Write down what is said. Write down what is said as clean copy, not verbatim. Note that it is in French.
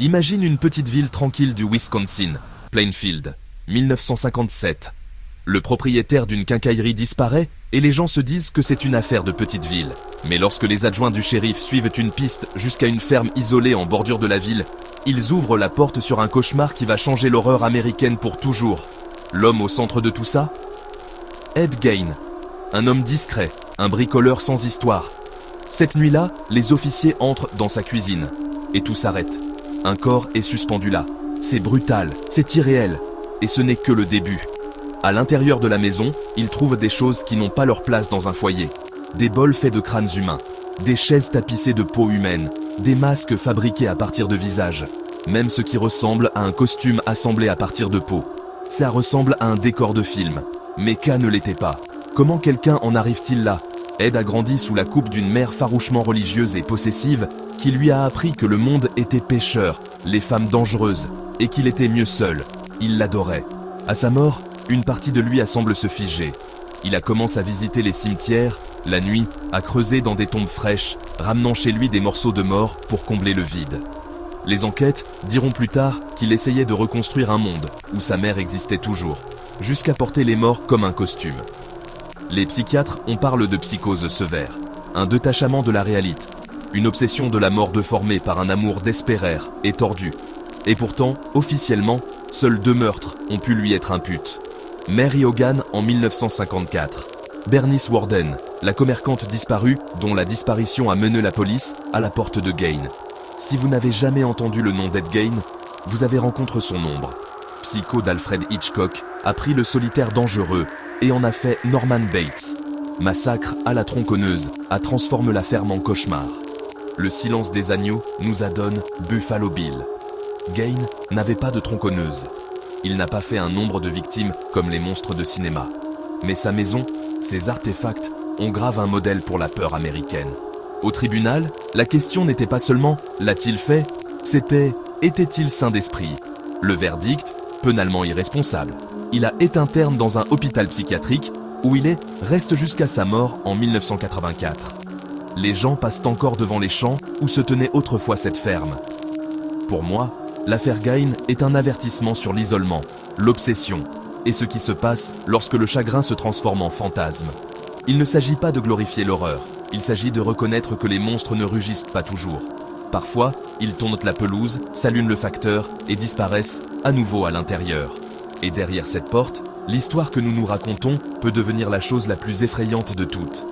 Imagine une petite ville tranquille du Wisconsin, Plainfield, 1957. Le propriétaire d'une quincaillerie disparaît et les gens se disent que c'est une affaire de petite ville. Mais lorsque les adjoints du shérif suivent une piste jusqu'à une ferme isolée en bordure de la ville, ils ouvrent la porte sur un cauchemar qui va changer l'horreur américaine pour toujours. L'homme au centre de tout ça ? Ed Gein, un homme discret, un bricoleur sans histoire. Cette nuit-là, les officiers entrent dans sa cuisine et tout s'arrête. Un corps est suspendu là. C'est brutal, c'est irréel, et ce n'est que le début. À l'intérieur de la maison, ils trouvent des choses qui n'ont pas leur place dans un foyer. Des bols faits de crânes humains, des chaises tapissées de peau humaine, des masques fabriqués à partir de visages, même ce qui ressemble à un costume assemblé à partir de peau. Ça ressemble à un décor de film, mais K ne l'était pas. Comment quelqu'un en arrive-t-il là ? Ed a grandi sous la coupe d'une mère farouchement religieuse et possessive qui lui a appris que le monde était pécheur, les femmes dangereuses, et qu'il était mieux seul. Il l'adorait. À sa mort, une partie de lui semble se figer. Il a commencé à visiter les cimetières, la nuit, à creuser dans des tombes fraîches, ramenant chez lui des morceaux de mort pour combler le vide. Les enquêtes diront plus tard qu'il essayait de reconstruire un monde où sa mère existait toujours, jusqu'à porter les morts comme un costume. Les psychiatres en parlent de psychose sévère, un détachement de la réalité, une obsession de la mort déformée par un amour désespéraire et tordu. Et pourtant, officiellement, seuls 2 meurtres ont pu lui être imputés. Mary Hogan en 1954. Bernice Warden, la commerçante disparue dont la disparition a mené la police à la porte de Gein. Si vous n'avez jamais entendu le nom d'Ed Gein, vous avez rencontré son ombre. Psycho d'Alfred Hitchcock a pris le solitaire dangereux et en a fait Norman Bates. Massacre à la tronçonneuse a transformé la ferme en cauchemar. Le silence des agneaux nous adonne Buffalo Bill. Gein n'avait pas de tronçonneuse. Il n'a pas fait un nombre de victimes comme les monstres de cinéma. Mais sa maison, ses artefacts, ont grave un modèle pour la peur américaine. Au tribunal, la question n'était pas seulement « l'a-t-il fait ?», c'était « était-il sain d'esprit ?» Le verdict, penalement irresponsable. Il a été interne dans un hôpital psychiatrique où il reste jusqu'à sa mort en 1984. Les gens passent encore devant les champs où se tenait autrefois cette ferme. Pour moi, l'affaire Gein est un avertissement sur l'isolement, l'obsession et ce qui se passe lorsque le chagrin se transforme en fantasme. Il ne s'agit pas de glorifier l'horreur, il s'agit de reconnaître que les monstres ne rugissent pas toujours. Parfois, ils tondent la pelouse, s'allument le facteur et disparaissent à nouveau à l'intérieur. Et derrière cette porte, l'histoire que nous nous racontons peut devenir la chose la plus effrayante de toutes.